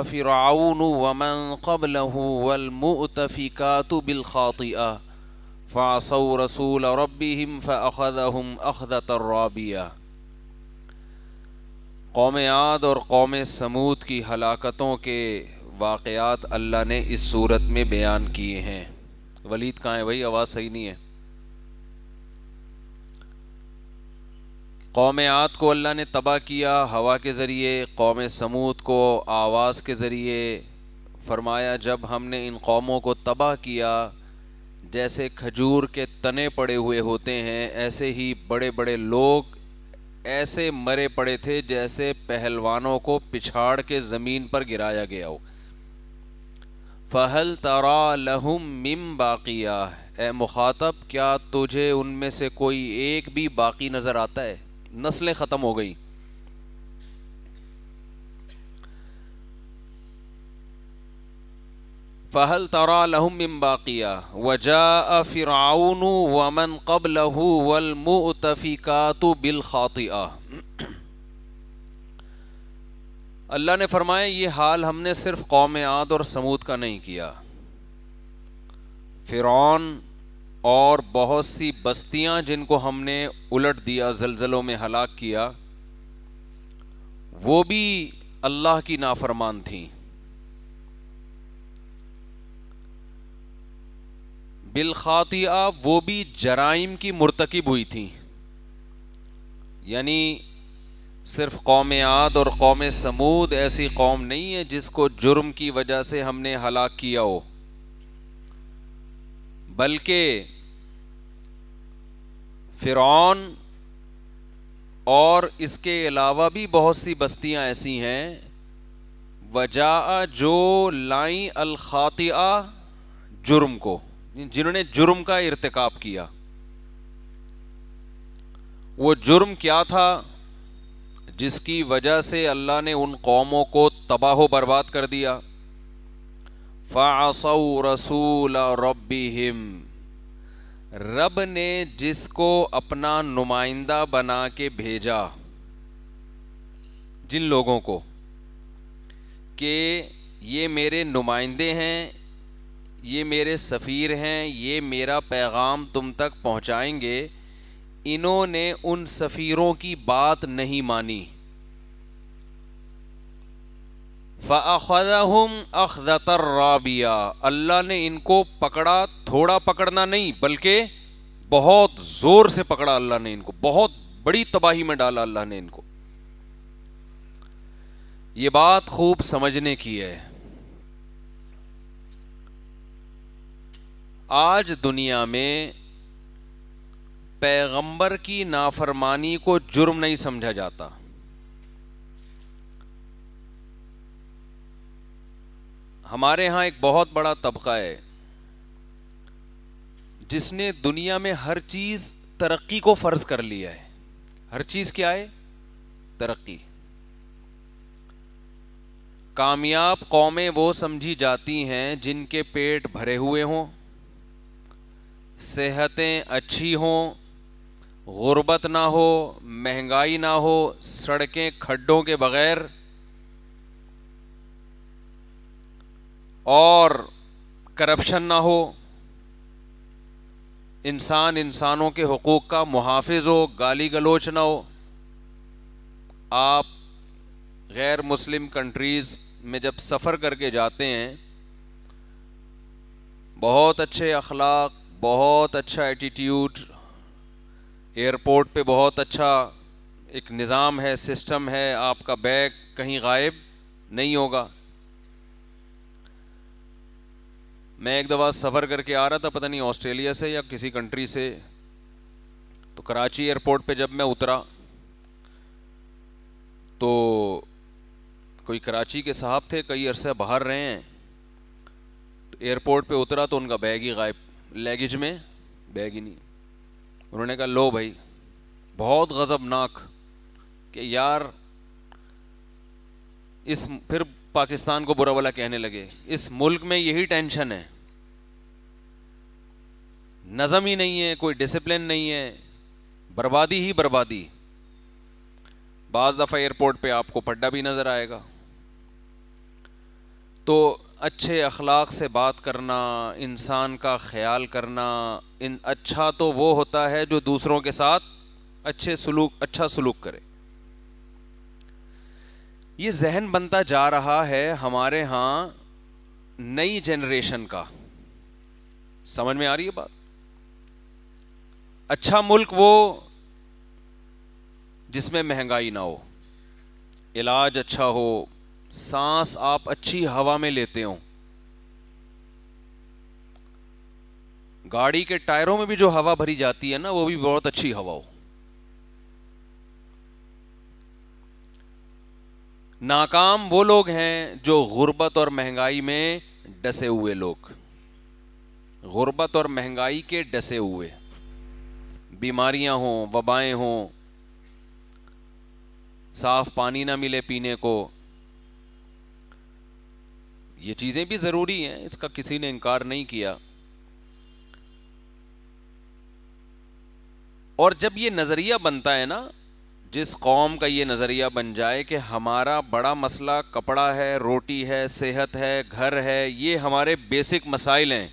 فرعون ومن قبله والمؤتفكات بالخاطئة فعصوا رسول ربهم فأخذهم أخذة رابية۔ قوم عاد اور قوم سمود کی ہلاکتوں کے واقعات اللہ نے اس صورت میں بیان کیے ہیں۔ ولید کہاں ہے بھائی؟ آواز صحیح نہیں ہے۔ قوم عاد کو اللہ نے تباہ کیا ہوا کے ذریعے، قوم سمود کو آواز کے ذریعے۔ فرمایا جب ہم نے ان قوموں کو تباہ کیا، جیسے کھجور کے تنے پڑے ہوئے ہوتے ہیں ایسے ہی بڑے بڑے لوگ ایسے مرے پڑے تھے جیسے پہلوانوں کو پچھاڑ کے زمین پر گرایا گیا ہو۔ فَهَلْ تَرَى لَهُم مِّن بَاقِيَةٍ، اے مخاطب کیا تجھے ان میں سے کوئی ایک بھی باقی نظر آتا ہے؟ نسلیں ختم ہو گئی۔ فَهَلْ تَرَى لَهُم مِّن بَاقِيَةٍ وَجَاءَ فِرْعَوْنُ وَمَنْ قَبْلَهُ وَالْمُؤْتَفِكَاتُ بِالْخَاطِئَةِ۔ اللہ نے فرمایا یہ حال ہم نے صرف قوم عاد اور سمود کا نہیں کیا، فرعون اور بہت سی بستیاں جن کو ہم نے الٹ دیا، زلزلوں میں ہلاک کیا، وہ بھی اللہ کی نافرمان تھیں۔ بالخاطئہ، وہ بھی جرائم کی مرتکب ہوئی تھیں۔ یعنی صرف قوم عاد اور قوم سمود ایسی قوم نہیں ہے جس کو جرم کی وجہ سے ہم نے ہلاک کیا ہو، بلکہ فرعون اور اس کے علاوہ بھی بہت سی بستیاں ایسی ہیں، وجاء جو لائیں الخاطئہ، جرم کو، جنہوں نے جرم کا ارتکاب کیا۔ وہ جرم کیا تھا جس کی وجہ سے اللہ نے ان قوموں کو تباہ و برباد کر دیا؟ فَعَصَوْا رَسُولَ رَبِّهِمْ، رب نے جس کو اپنا نمائندہ بنا کے بھیجا، جن لوگوں کو کہ یہ میرے نمائندے ہیں، یہ میرے سفیر ہیں، یہ میرا پیغام تم تک پہنچائیں گے، انہوں نے ان سفیروں کی بات نہیں مانی۔ فَأَخَذَهُمْ أَخْذَةً رَّابِيَةً، اللہ نے ان کو پکڑا، تھوڑا پکڑنا نہیں بلکہ بہت زور سے پکڑا اللہ نے ان کو، بہت بڑی تباہی میں ڈالا اللہ نے ان کو۔ یہ بات خوب سمجھنے کی ہے۔ آج دنیا میں پیغمبر کی نافرمانی کو جرم نہیں سمجھا جاتا۔ ہمارے ہاں ایک بہت بڑا طبقہ ہے جس نے دنیا میں ہر چیز ترقی کو فرض کر لیا ہے۔ ہر چیز کیا ہے؟ ترقی۔ کامیاب قومیں وہ سمجھی جاتی ہیں جن کے پیٹ بھرے ہوئے ہوں، صحتیں اچھی ہوں، غربت نہ ہو، مہنگائی نہ ہو، سڑکیں کھڈوں کے بغیر، اور کرپشن نہ ہو، انسان انسانوں کے حقوق کا محافظ ہو، گالی گلوچ نہ ہو۔ آپ غیر مسلم کنٹریز میں جب سفر کر کے جاتے ہیں، بہت اچھے اخلاق، بہت اچھا ایٹیٹیوڈ، ایئرپورٹ پہ بہت اچھا ایک نظام ہے، سسٹم ہے، آپ کا بیگ کہیں غائب نہیں ہوگا۔ میں ایک دفعہ سفر کر کے آ رہا تھا، پتہ نہیں آسٹریلیا سے یا کسی کنٹری سے، تو کراچی ایئرپورٹ پہ جب میں اترا تو کوئی کراچی کے صاحب تھے، کئی عرصہ باہر رہے ہیں، تو ایئرپورٹ پہ اترا تو ان کا بیگ ہی غائب، لیگیج میں بیگ ہی نہیں۔ انہوں نے کہا لو بھائی، بہت غضبناک کہ یار اس، پھر پاکستان کو برا بھلا کہنے لگے، اس ملک میں یہی ٹینشن ہے، نظم ہی نہیں ہے، کوئی ڈسپلن نہیں ہے، بربادی ہی بربادی۔ بعض دفعہ ایئرپورٹ پہ آپ کو پڈا بھی نظر آئے گا۔ تو اچھے اخلاق سے بات کرنا، انسان کا خیال کرنا، اچھا تو وہ ہوتا ہے جو دوسروں کے ساتھ اچھا سلوک کرے. یہ ذہن بنتا جا رہا ہے ہمارے ہاں نئی جنریشن کا. سمجھ میں آ رہی ہے بات؟ اچھا ملک وہ جس میں مہنگائی نہ ہو، علاج اچھا ہو، سانس آپ اچھی ہوا میں لیتے ہوں، گاڑی کے ٹائروں میں بھی جو ہوا بھری جاتی ہے نا وہ بھی بہت اچھی ہوا ہو. ناکام وہ لوگ ہیں جو غربت اور مہنگائی میں ڈسے ہوئے لوگ، غربت اور مہنگائی کے ڈسے ہوئے، بیماریاں ہوں، وبائیں ہوں، صاف پانی نہ ملے پینے کو. یہ چیزیں بھی ضروری ہیں، اس کا کسی نے انکار نہیں کیا. اور جب یہ نظریہ بنتا ہے نا، جس قوم کا یہ نظریہ بن جائے کہ ہمارا بڑا مسئلہ کپڑا ہے، روٹی ہے، صحت ہے، گھر ہے، یہ ہمارے بیسک مسائل ہیں،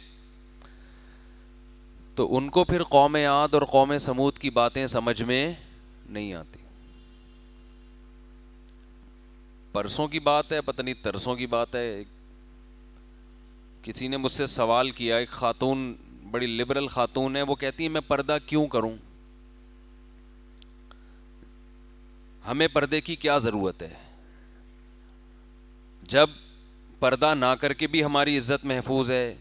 تو ان کو پھر قوم عاد اور قوم سمود کی باتیں سمجھ میں نہیں آتی. پرسوں کی بات ہے، پتہ نہیں ترسوں کی بات ہے، کسی نے مجھ سے سوال کیا، ایک خاتون بڑی لبرل خاتون ہے، وہ کہتی ہے میں پردہ کیوں کروں، ہمیں پردے کی کیا ضرورت ہے، جب پردہ نہ کر کے بھی ہماری عزت محفوظ ہے.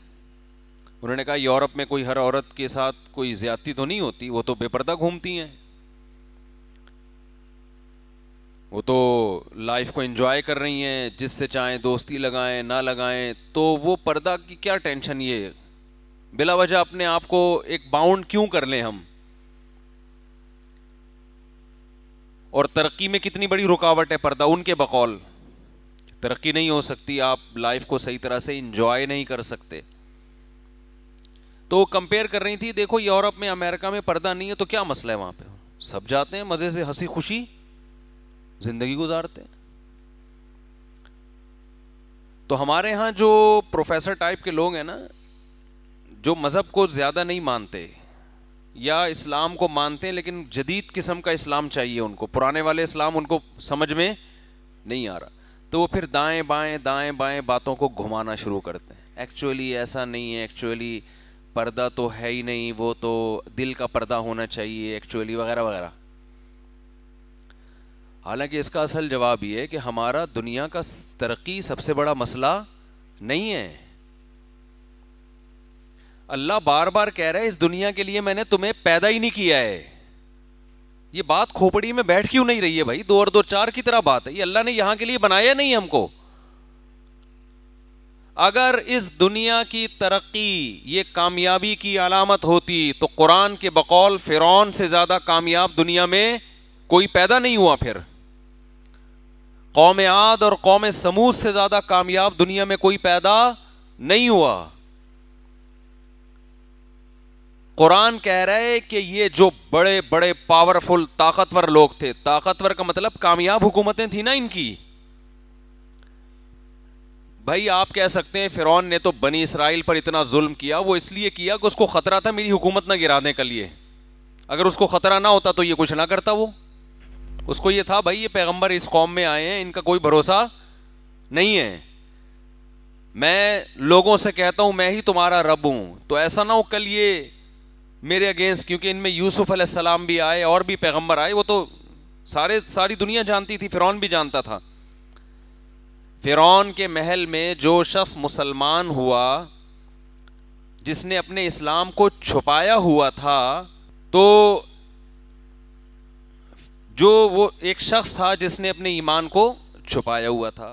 انہوں نے کہا یورپ میں کوئی ہر عورت کے ساتھ کوئی زیادتی تو نہیں ہوتی، وہ تو بے پردہ گھومتی ہیں، وہ تو لائف کو انجوائے کر رہی ہیں، جس سے چاہیں دوستی لگائیں نہ لگائیں، تو وہ پردہ کی کیا ٹینشن، یہ بلا وجہ اپنے آپ کو ایک باؤنڈ کیوں کر لیں ہم. اور ترقی میں کتنی بڑی رکاوٹ ہے پردہ، ان کے بقول ترقی نہیں ہو سکتی، آپ لائف کو صحیح طرح سے انجوائے نہیں کر سکتے. تو وہ کمپیئر کر رہی تھی، دیکھو یورپ میں امریکہ میں پردہ نہیں ہے تو کیا مسئلہ ہے، وہاں پہ سب جاتے ہیں مزے سے ہنسی خوشی زندگی گزارتے ہیں. تو ہمارے ہاں جو پروفیسر ٹائپ کے لوگ ہیں نا، جو مذہب کو زیادہ نہیں مانتے یا اسلام کو مانتے ہیں لیکن جدید قسم کا اسلام چاہیے ان کو، پرانے والے اسلام ان کو سمجھ میں نہیں آ رہا، تو وہ پھر دائیں بائیں باتوں کو گھمانا شروع کرتے ہیں. ایکچولی ایسا نہیں ہے، ایکچولی پردہ تو ہے ہی نہیں، وہ تو دل کا پردہ ہونا چاہیے ایکچولی، وغیرہ وغیرہ. حالانکہ اس کا اصل جواب یہ ہے کہ ہمارا دنیا کا ترقی سب سے بڑا مسئلہ نہیں ہے. اللہ بار بار کہہ رہا ہے اس دنیا کے لیے میں نے تمہیں پیدا ہی نہیں کیا ہے. یہ بات کھوپڑی میں بیٹھ کیوں نہیں رہی ہے بھائی؟ 2 اور 2 4 کی طرح بات ہے. یہ اللہ نے یہاں کے لیے بنایا نہیں ہم کو. اگر اس دنیا کی ترقی یہ کامیابی کی علامت ہوتی تو قرآن کے بقول فرعون سے زیادہ کامیاب دنیا میں کوئی پیدا نہیں ہوا. پھر قوم عاد اور قوم سمود سے زیادہ کامیاب دنیا میں کوئی پیدا نہیں ہوا. قرآن کہہ رہا ہے کہ یہ جو بڑے بڑے پاورفل طاقتور لوگ تھے، طاقتور کا مطلب کامیاب حکومتیں تھیں نا ان کی. بھائی آپ کہہ سکتے ہیں فرعون نے تو بنی اسرائیل پر اتنا ظلم کیا، وہ اس لیے کیا کہ اس کو خطرہ تھا میری حکومت نہ گرانے کے لیے. اگر اس کو خطرہ نہ ہوتا تو یہ کچھ نہ کرتا. وہ اس کو یہ تھا بھائی یہ پیغمبر اس قوم میں آئے ہیں، ان کا کوئی بھروسہ نہیں ہے، میں لوگوں سے کہتا ہوں میں ہی تمہارا رب ہوں، تو ایسا نہ ہو کل یہ میرے اگینسٹ، کیونکہ ان میں یوسف علیہ السلام بھی آئے اور بھی پیغمبر آئے، وہ تو ساری دنیا جانتی تھی، فرعون بھی جانتا تھا. فرعون کے محل میں جو شخص مسلمان ہوا، جس نے اپنے اسلام کو چھپایا ہوا تھا، تو جو وہ ایک شخص تھا جس نے اپنے ایمان کو چھپایا ہوا تھا.